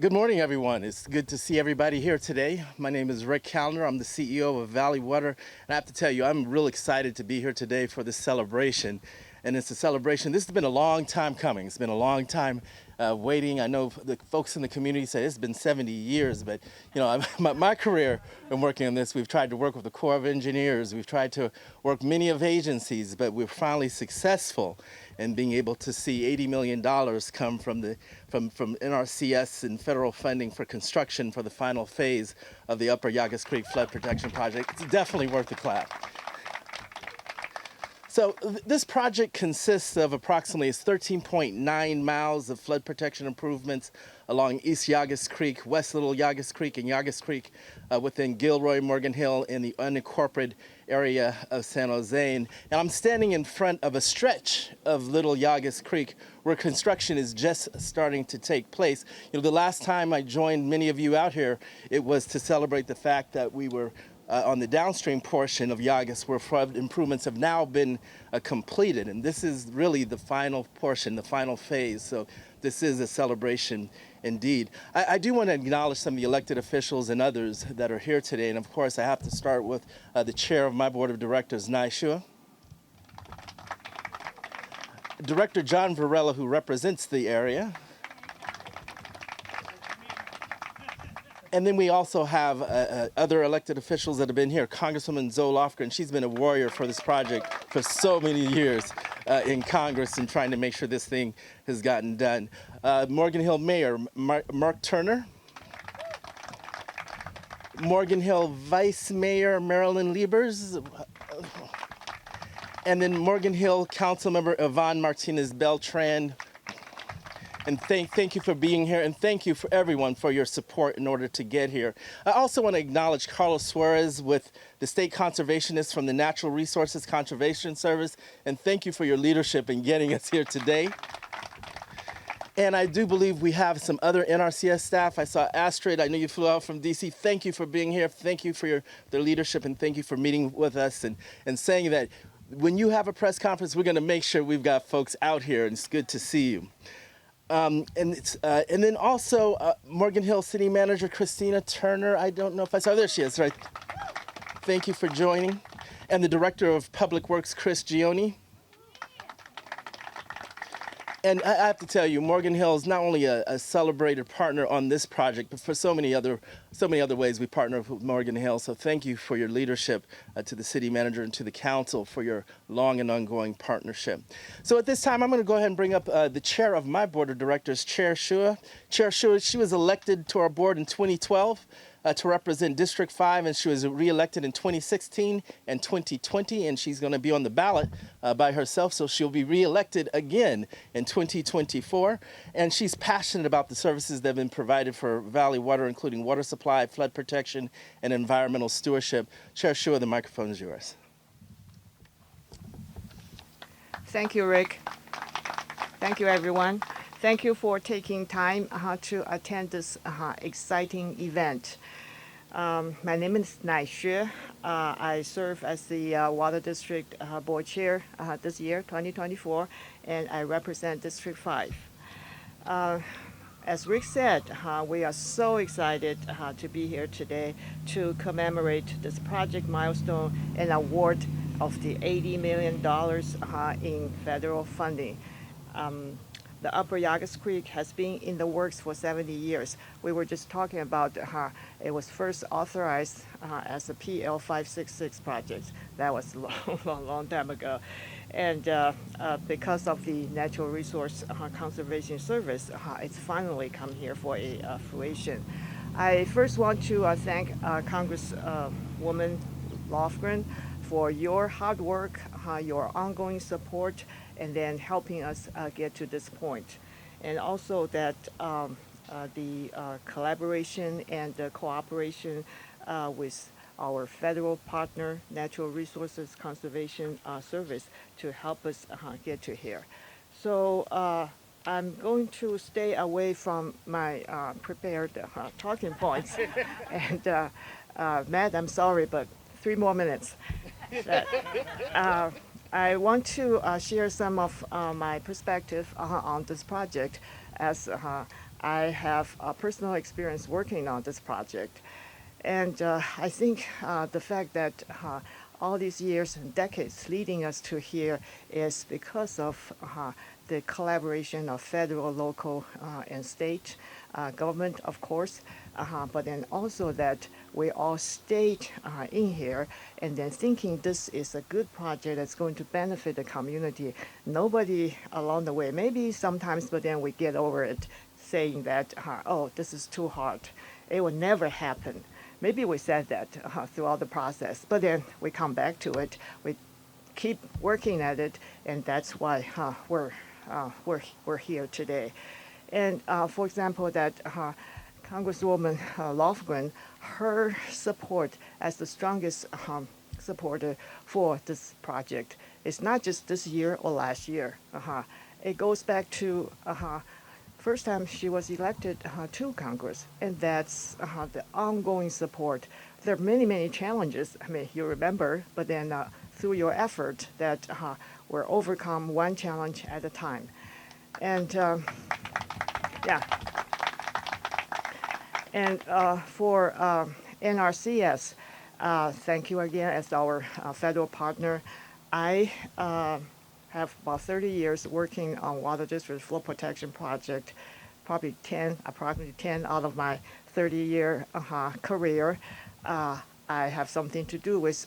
Good morning, everyone. It's good to see everybody here today. My name is Rick Callender. I'm the CEO of Valley Water. And I have to tell you, I'm real excited to be here today for this celebration. And it's a celebration. This has been a long time coming. It's been a long time waiting. I know the folks in the community say it's been 70 years, but my career in working on this, we've tried to work with the Corps of Engineers. We've tried to work many of agencies, but we're finally successful in being able to see $80 million come from NRCS and federal funding for construction for the final phase of the Upper Yagas Creek Flood Protection Project. It's definitely worth the clap. So this project consists of approximately 13.9 miles of flood protection improvements along East Yagas Creek, West Little Yagas Creek, and Yagas Creek within Gilroy, Morgan Hill, in the unincorporated area of San Jose. And I'm standing in front of a stretch of Little Yagas Creek where construction is just starting to take place. The last time I joined many of you out here, it was to celebrate the fact that we were on the downstream portion of Yagas, where flood improvements have now been completed. And this is really the final portion, the final phase. So this is a celebration indeed. I do want to acknowledge some of the elected officials and others that are here today. And of course, I have to start with the chair of my board of directors, Naishua. Director John Varela, who represents the area. And then we also have other elected officials that have been here. Congresswoman Lofgren, she's been a warrior for this project for so many years in Congress and trying to make sure this thing has gotten done. Morgan Hill Mayor Mark Turner. Morgan Hill Vice Mayor Marilyn Liebers. And then Morgan Hill Councilmember Yvonne Martinez Beltran. And thank you for being here, and thank you for everyone for your support in order to get here. I also want to acknowledge Carlos Suarez with the state conservationists from the Natural Resources Conservation Service, and thank you for your leadership in getting us here today. And I do believe we have some other NRCS staff. I saw Astrid, I know you flew out from DC. Thank you for being here. Thank you for their leadership, and thank you for meeting with us and saying that when you have a press conference, we're going to make sure we've got folks out here, and it's good to see you. And then also Morgan Hill City Manager Christina Turner. I don't know if I saw, there she is, right? Thank you for joining. And the Director of Public Works, Chris Gioni. And I have to tell you, Morgan Hill is not only a celebrated partner on this project, but for so many other ways we partner with Morgan Hill. So thank you for your leadership to the city manager and to the council for your long and ongoing partnership. So at this time, I'm going to go ahead and bring up the chair of my board of directors, Chair Shua. Chair Shua, she was elected to our board in 2012. To represent District 5, and she was reelected in 2016 and 2020, and she's going to be on the ballot by herself, so she'll be reelected again in 2024. And she's passionate about the services that have been provided for Valley Water, including water supply, flood protection, and environmental stewardship. Chair Shua, the microphone is yours. Thank you, Rick. Thank you, everyone. Thank you for taking time to attend this exciting event. My name is Nai Xue. I serve as the Water District Board Chair this year, 2024, and I represent District 5. As Rick said, we are so excited to be here today to commemorate this project milestone and award of the $80 million in federal funding. The Upper Yagas Creek has been in the works for 70 years. We were just talking about how it was first authorized as a PL 566 project. That was a long time ago. And because of the Natural Resource Conservation Service, it's finally come here for a fruition. I first want to thank Congresswoman Lofgren for your hard work, your ongoing support, and then helping us get to this point. And also that the collaboration and the cooperation with our federal partner, Natural Resources Conservation Service, to help us get to here. So I'm going to stay away from my prepared talking points. And Matt, I'm sorry, but 3 more minutes. I want to share some of my perspective on this project as I have a personal experience working on this project. And I think the fact that all these years and decades leading us to here is because of the collaboration of federal, local, and state government, of course, but then also that we all stayed in here and then thinking this is a good project that's going to benefit the community. Nobody along the way, maybe sometimes, but then we get over it saying that, oh, this is too hard. It will never happen. Maybe we said that throughout the process, but then we come back to it. We keep working at it, and that's why we're here today. And for example, that Congresswoman Lofgren, her support as the strongest supporter for this project is not just this year or last year. It goes back to first time she was elected to Congress, and that's the ongoing support. There are many, many challenges. I mean, you remember, but then through your effort that we're overcome one challenge at a time. And yeah, and for NRCS, thank you again as our federal partner. I have about 30 years working on water district flow protection project, approximately 10 out of my 30-year career. I have something to do with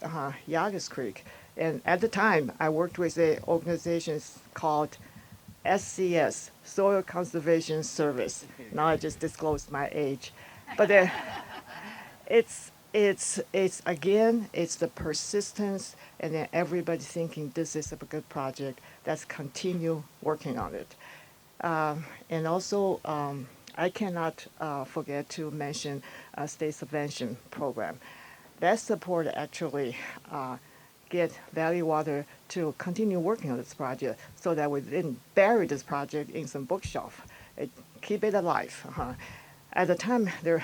Yagas Creek. And at the time, I worked with an organization called SCS, Soil Conservation Service. Now I just disclosed my age. But it's again, it's the persistence and then everybody thinking this is a good project. Let's continue working on it. And also, I cannot forget to mention state subvention program. That support actually get Valley Water to continue working on this project so that we didn't bury this project in some bookshelf. Keep it alive. At the time, there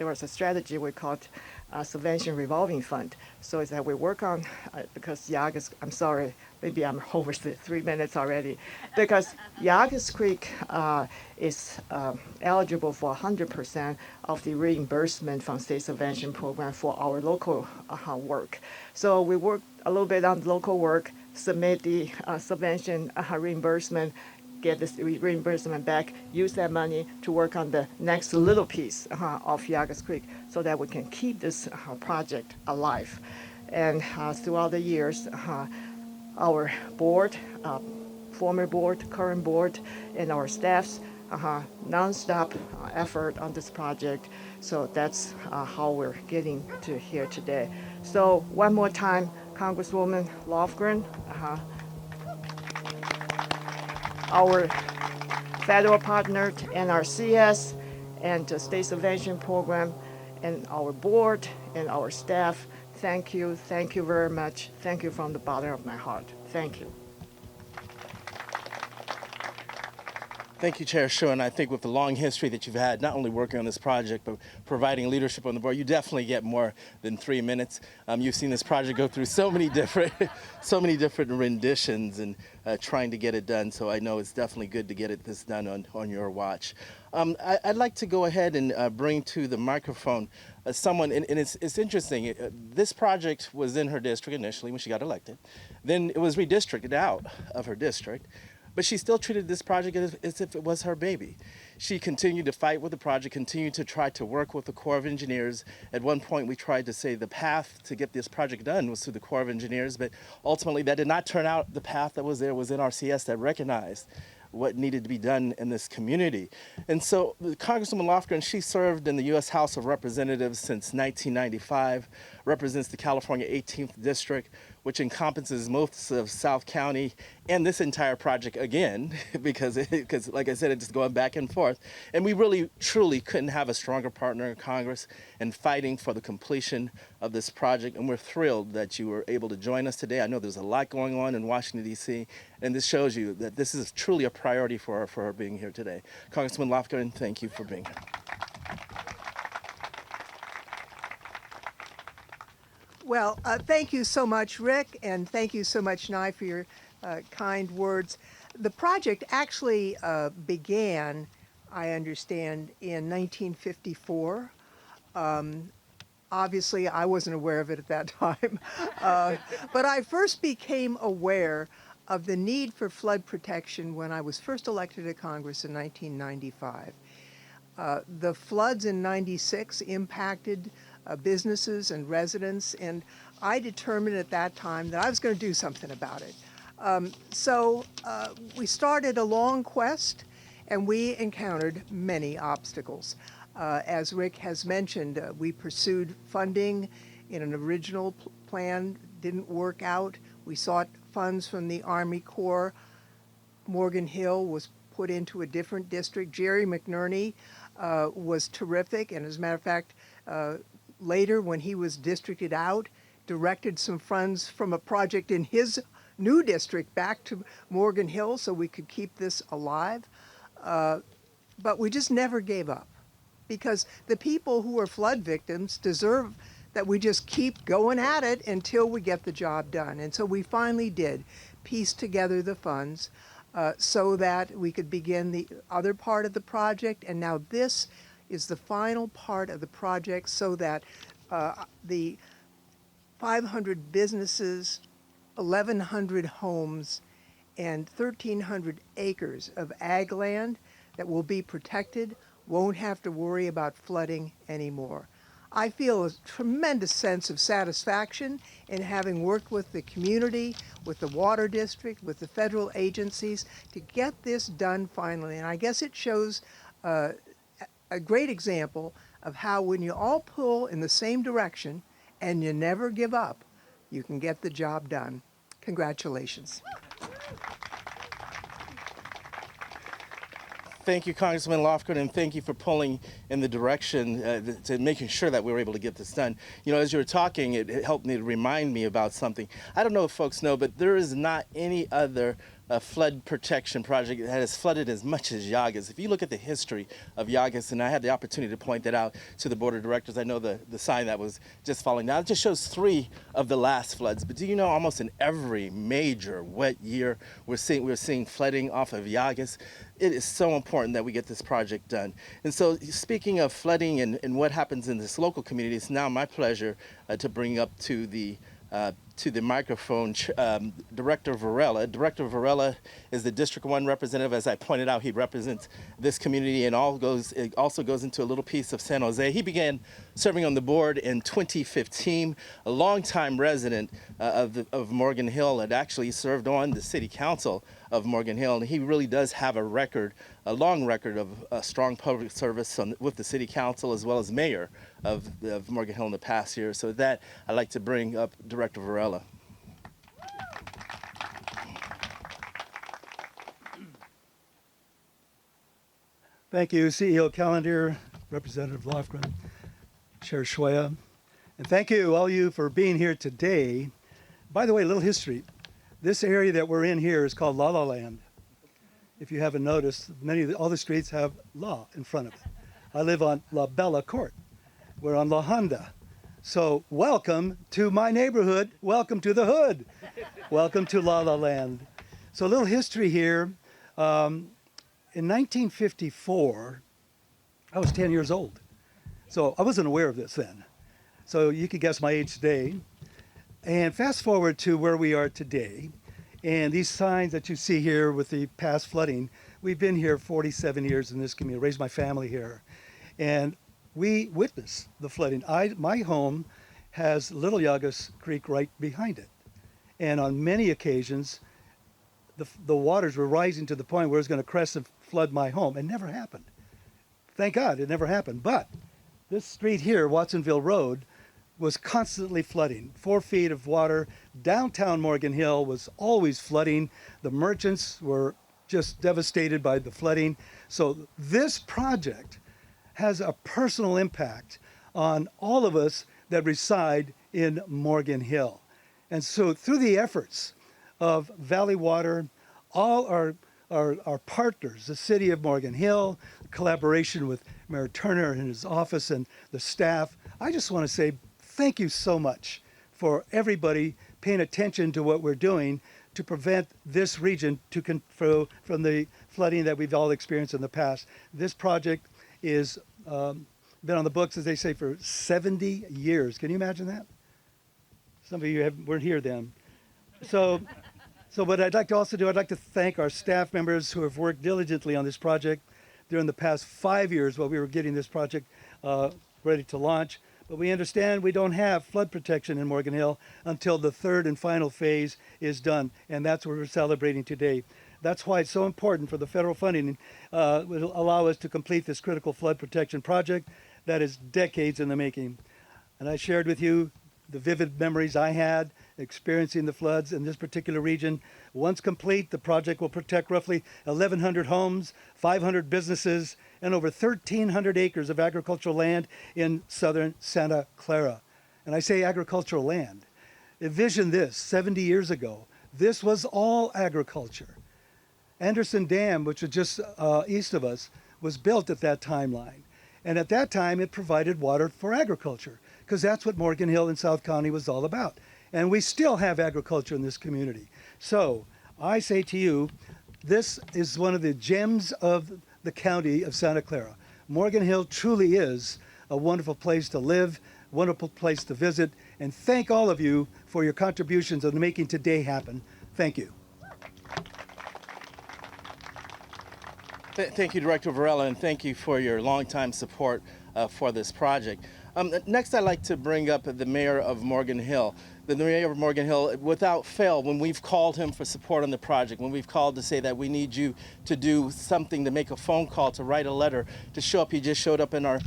was a strategy we called Subvention Revolving Fund. So it's that we work on, because Yagas, I'm sorry, maybe I'm over the 3 minutes already, because Yagas Creek is eligible for 100% of the reimbursement from state subvention program for our local work. So we work a little bit on local work, submit the subvention reimbursement, get this reimbursement back, use that money to work on the next little piece of Yagas Creek so that we can keep this project alive. And throughout the years, our board, former board, current board, and our staffs nonstop effort on this project. So that's how we're getting to here today. So one more time, Congresswoman Lofgren, our federal partner, NRCS, and the State Subvention Program, and our board and our staff. Thank you very much. Thank you from the bottom of my heart. Thank you. Thank you, Chair Schuh, and I think with the long history that you've had, not only working on this project, but providing leadership on the board, you definitely get more than 3 minutes. You've seen this project go through so many different renditions and trying to get it done, so I know it's definitely good to get this done on your watch. I'd like to go ahead and bring to the microphone someone, and it's interesting. This project was in her district initially when she got elected. Then it was redistricted out of her district. But she still treated this project as if it was her baby. She continued to fight with the project, continued to try to work with the Corps of Engineers. At one point, we tried to say the path to get this project done was through the Corps of Engineers, but ultimately that did not turn out. The path that was there was NRCS that recognized what needed to be done in this community. And so Congresswoman Lofgren, she served in the U.S. House of Representatives since 1995, represents the California 18th District, which encompasses most of South County and this entire project again, because like I said, it's just going back and forth. And we really, truly couldn't have a stronger partner in Congress in fighting for the completion of this project. And we're thrilled that you were able to join us today. I know there's a lot going on in Washington, D.C., and this shows you that this is truly a priority for her being here today. Congresswoman Lofgren, thank you for being here. Well, thank you so much, Rick, and thank you so much, Nye, for your kind words. The project actually began I understand, in 1954. Obviously, I wasn't aware of it at that time. But I first became aware of the need for flood protection when I was first elected to Congress in 1995. The floods in 96 impacted businesses and residents, and I determined at that time that I was going to do something about it. So we started a long quest, and we encountered many obstacles. As Rick has mentioned, we pursued funding in an original plan, didn't work out. We sought funds from the Army Corps. Morgan Hill was put into a different district. Jerry McNerney was terrific, and as a matter of fact, later when he was districted out, directed some funds from a project in his new district back to Morgan Hill so we could keep this alive. But we just never gave up, because the people who are flood victims deserve that we just keep going at it until we get the job done. And so we finally did piece together the funds so that we could begin the other part of the project. And now this is the final part of the project so that the 500 businesses, 1,100 homes, and 1,300 acres of ag land that will be protected won't have to worry about flooding anymore. I feel a tremendous sense of satisfaction in having worked with the community, with the water district, with the federal agencies to get this done finally. And I guess it shows a great example of how when you all pull in the same direction and you never give up, you can get the job done. Congratulations. Thank you, Congressman Lofgren, and thank you for pulling in the direction to making sure that we were able to get this done. You know, as you were talking, it helped me to remind me about something. I don't know if folks know, but there is not any other flood protection project that has flooded as much as Yagas. If you look at the history of Yagas, and I had the opportunity to point that out to the board of directors, I know the sign that was just falling down, it just shows 3 of the last floods. But do you know almost in every major wet year we're seeing flooding off of Yagas? It is so important that we get this project done. And so speaking of flooding and what happens in this local community, it's now my pleasure to bring up to the microphone Director Varela. Director Varela is the District 1 representative. As I pointed out, he represents this community and it also goes into a little piece of San Jose. He began serving on the board in 2015, a longtime resident of Morgan Hill, and actually served on the city council of Morgan Hill. And he really does have a long record of strong public service with the city council as well as mayor of Morgan Hill in the past year. So with that, I'd like to bring up Director Varela. Thank you, CEO Callender, Representative Lofgren, Chair Schwea, and thank you, all you, for being here today. By the way, a little history. This area that we're in here is called La La Land. If you haven't noticed, all the streets have La in front of it. I live on La Bella Court. We're on La Honda. So welcome to my neighborhood. Welcome to the hood. Welcome to La La Land. So a little history here. In 1954, I was 10 years old. So I wasn't aware of this then. So you could guess my age today. And fast forward to where we are today. And these signs that you see here with the past flooding, we've been here 47 years in this community, raised my family here. And we witnessed the flooding. My home has Little Yagas Creek right behind it. And on many occasions, the waters were rising to the point where it was going to crest and flood my home. It never happened. Thank God it never happened. But this street here, Watsonville Road, was constantly flooding. 4 feet of water. Downtown Morgan Hill was always flooding. The merchants were just devastated by the flooding. So this project has a personal impact on all of us that reside in Morgan Hill. And so through the efforts of Valley Water, all our partners, the city of Morgan Hill, collaboration with Mayor Turner and his office and the staff, I just want to say thank you so much for everybody paying attention to what we're doing to prevent this region from the flooding that we've all experienced in the past. This project is been on the books, as they say, for 70 years. Can you imagine that? Some of you weren't here then. So what I'd like to also do, I'd like to thank our staff members who have worked diligently on this project during the past 5 years while we were getting this project ready to launch. But we understand we don't have flood protection in Morgan Hill until the third and final phase is done, and that's what we're celebrating today. That's why it's so important for the federal funding will allow us to complete this critical flood protection project that is decades in the making. And I shared with you the vivid memories I had experiencing the floods in this particular region. Once complete, the project will protect roughly 1,100 homes, 500 businesses, and over 1,300 acres of agricultural land in southern Santa Clara. And I say agricultural land. Envision this, 70 years ago, this was all agriculture. Anderson Dam, which was just east of us, was built at that timeline. And at that time, it provided water for agriculture, because that's what Morgan Hill and South County was all about. And we still have agriculture in this community. So I say to you, this is one of the gems of the county of Santa Clara. Morgan Hill truly is a wonderful place to live, wonderful place to visit, and thank all of you for your contributions in making today happen. Thank you. Thank you, Director Varela, and thank you for your longtime support for this project. Next, I'd like to bring up the mayor of Morgan Hill. The mayor of Morgan Hill, without fail, when we've called him for support on the project, when we've called to say that we need you to do something, to make a phone call, to write a letter, to show up, he just showed up in our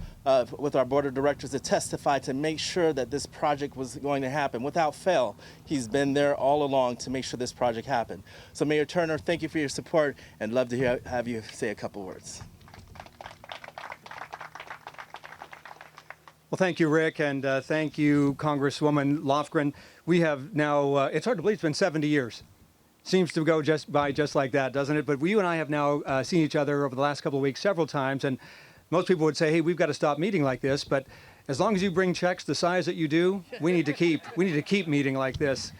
with our board of directors to testify, to make sure that this project was going to happen. Without fail, he's been there all along to make sure this project happened. So Mayor Turner, thank you for your support, and love to have you say a couple words. Well, thank you, Rick, and thank you, Congresswoman Lofgren. We have now, it's hard to believe it's been 70 years. Seems to go just like that, doesn't it? But you and I have now seen each other over the last couple of weeks several times, and most people would say, hey, we've got to stop meeting like this, but as long as you bring checks the size that you do, we need to keep meeting like this.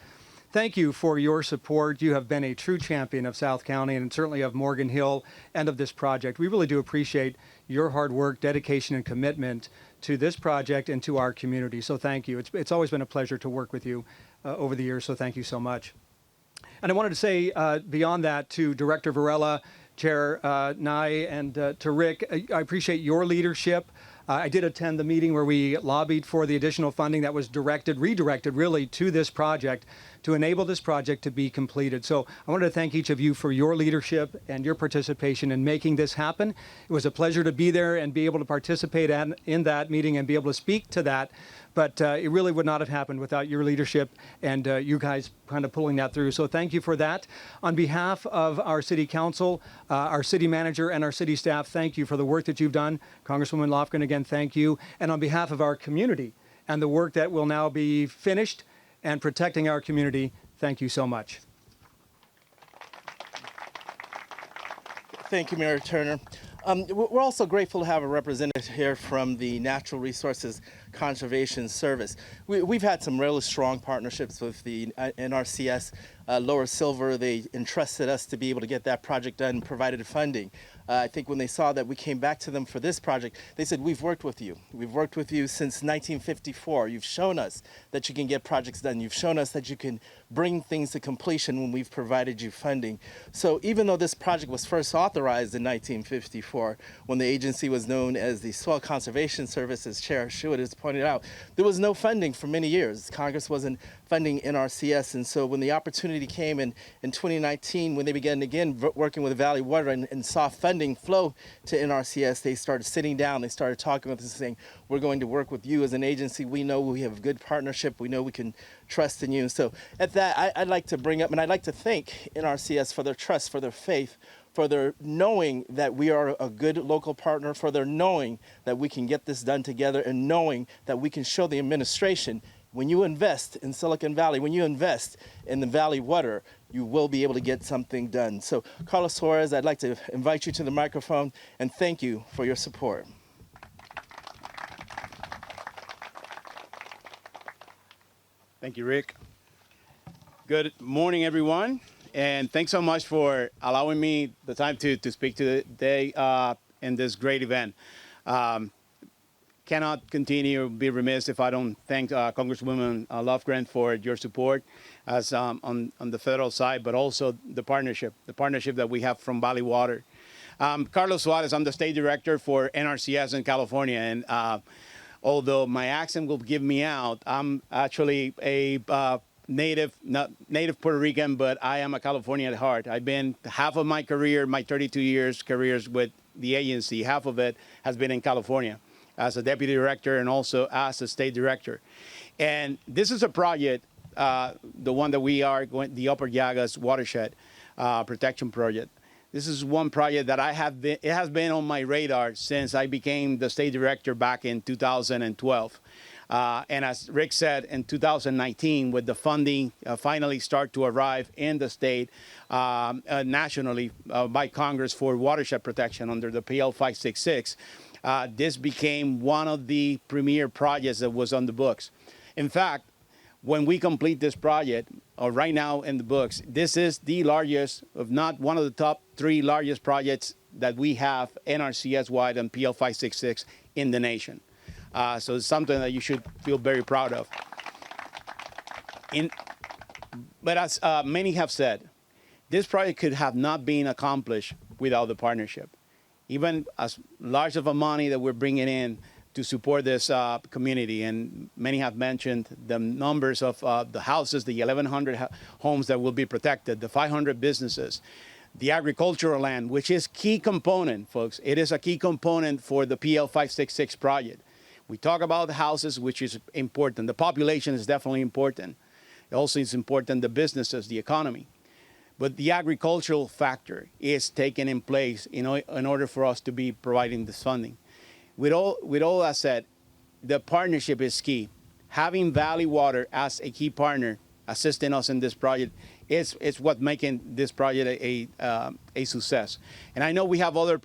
Thank you for your support. You have been a true champion of South County and certainly of Morgan Hill and of this project. We really do appreciate your hard work, dedication, and commitment to this project and to our community. So thank you. It's always been a pleasure to work with you over the years, so thank you so much. And I wanted to say beyond that to Director Varela, Chair Nye, and to Rick, I appreciate your leadership. I did attend the meeting where we lobbied for the additional funding that was redirected really to this project to enable this project to be completed. So I wanted to thank each of you for your leadership and your participation in making this happen. It was a pleasure to be there and be able to participate in that meeting and be able to speak to that. But it really would not have happened without your leadership and you guys kind of pulling that through. So thank you for that. On behalf of our city council, our city manager, and our city staff, thank you for the work that you've done. Congresswoman Lofgren, again, thank you. And on behalf of our community and the work that will now be finished and protecting our community, thank you so much. Thank you, Mayor Turner. We're also grateful to have a representative here from the Natural Resources Conservation Service. We've had some really strong partnerships with the NRCS. Lower Silver, they entrusted us to be able to get that project done and provided funding. I think when they saw that we came back to them for this project, they said, we've worked with you. We've worked with you since 1954. You've shown us that you can get projects done. You've shown us that you can bring things to completion when we've provided you funding. So even though this project was first authorized in 1954, when the agency was known as the Soil Conservation Service, as Chair Schuett has pointed out, there was no funding for many years. Congress wasn't funding NRCS, and so when the opportunity came in 2019, when they began again working with Valley Water and saw funding flow to NRCS, they started sitting down, they started talking with us saying, we're going to work with you as an agency. We know we have a good partnership. We know we can trust in you. So at that, I'd like to bring up, and I'd like to thank NRCS for their trust, for their faith, for their knowing that we are a good local partner, for their knowing that we can get this done together, and knowing that we can show the administration when you invest in Silicon Valley, when you invest in the Valley Water, you will be able to get something done. So, Carlos Suarez, I'd like to invite you to the microphone and thank you for your support. Thank you, Rick. Good morning, everyone. And thanks so much for allowing me the time to speak today in this great event. Cannot continue, be remiss if I don't thank Congresswoman Lofgren for your support as on the federal side, but also the partnership that we have from Valley Water. Carlos Suarez, I'm the state director for NRCS in California, and although my accent will give me out, I'm actually a not native Puerto Rican, but I am a Californian at heart. I've been half of my career, my 32 years careers with the agency, half of it has been in California as a deputy director and also as a state director. And this is a project, the one that we are going, the Upper Llagas watershed protection project. This is one project that it has been on my radar since I became the state director back in 2012. And as Rick said, in 2019, with the funding finally start to arrive in the state nationally by Congress for watershed protection under the PL 566, this became one of the premier projects that was on the books. In fact, when we complete this project, right now in the books, this is the largest, if not one of the top 3 largest projects that we have NRCS-wide and PL 566 in the nation. So it's something that you should feel very proud of. But as many have said, this project could have not been accomplished without the partnership. Even as large of a money that we're bringing in to support this community, and many have mentioned the numbers of the houses, the 1,100 homes that will be protected, the 500 businesses, the agricultural land, which is key component, folks. It is a key component for the PL 566 project. We talk about the houses, which is important. The population is definitely important. Also, it's important the businesses, the economy. But the agricultural factor is taken in place in order for us to be providing this funding. With all that said, the partnership is key. Having Valley Water as a key partner assisting us in this project is what making this project a success. And I know we have other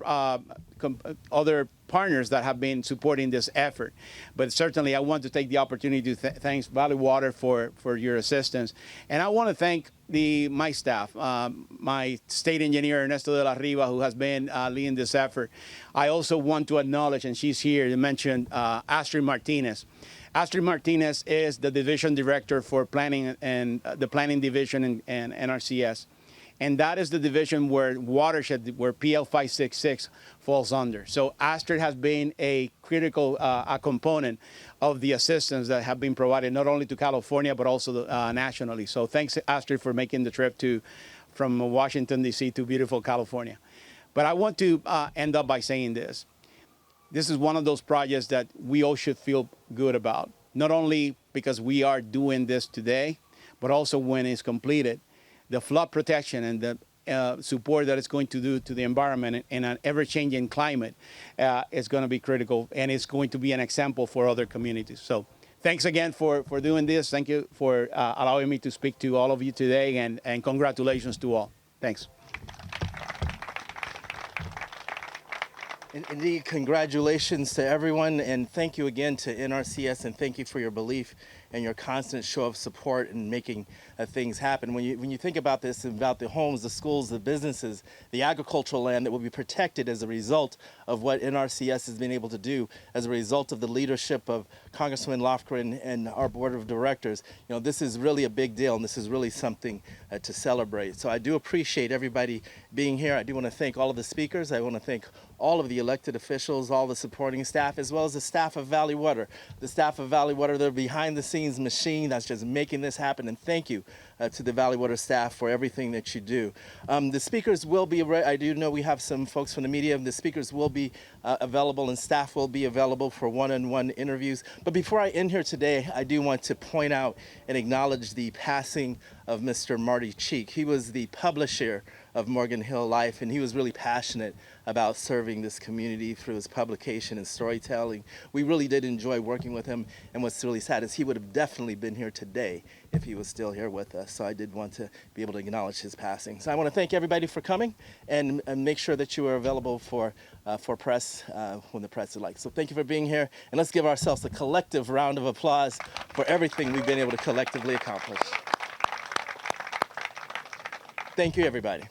partners that have been supporting this effort, but certainly I want to take the opportunity to thank Valley Water for your assistance. And I want to thank my staff, my state engineer, Ernesto de la Riva, who has been leading this effort. I also want to acknowledge, and she's here to mention, Astrid Martinez. Astrid Martinez is the division director for planning and the planning division in NRCS. And that is the division where watershed, where PL 566 falls under. So Astrid has been a critical component of the assistance that have been provided not only to California, but also nationally. So thanks, Astrid, for making the trip from Washington, D.C. to beautiful California. But I want to end up by saying this. This is one of those projects that we all should feel good about, not only because we are doing this today, but also when it's completed. The flood protection and the support that it's going to do to the environment in an ever-changing climate is going to be critical, and it's going to be an example for other communities. So thanks again for doing this. Thank you for allowing me to speak to all of you today, and congratulations to all. Thanks. Indeed, congratulations to everyone, and thank you again to NRCS, and thank you for your belief and your constant show of support in making things happen. When you think about this, about the homes, the schools, the businesses, the agricultural land that will be protected as a result of what NRCS has been able to do, as a result of the leadership of Congresswoman Lofgren and our board of directors, this is really a big deal, and this is really something to celebrate. So I do appreciate everybody being here. I do want to thank all of the speakers. I want to thank all of the elected officials, all the supporting staff, as well as the staff of Valley Water. The staff of Valley Water, they're behind the scenes machine that's just making this happen, and thank you to the Valley Water staff for everything that you do. The speakers will be, I do know we have some folks from the media, the speakers will be available and staff will be available for one-on-one interviews. But before I end here today, I do want to point out and acknowledge the passing of Mr. Marty Cheek. He was the publisher of Morgan Hill Life, and he was really passionate about serving this community through his publication and storytelling. We really did enjoy working with him, and what's really sad is he would have definitely been here today if he was still here with us. So I did want to be able to acknowledge his passing. So I want to thank everybody for coming, and make sure that you are available for press when the press is like. So thank you for being here, and let's give ourselves a collective round of applause for everything we've been able to collectively accomplish. Thank you, everybody.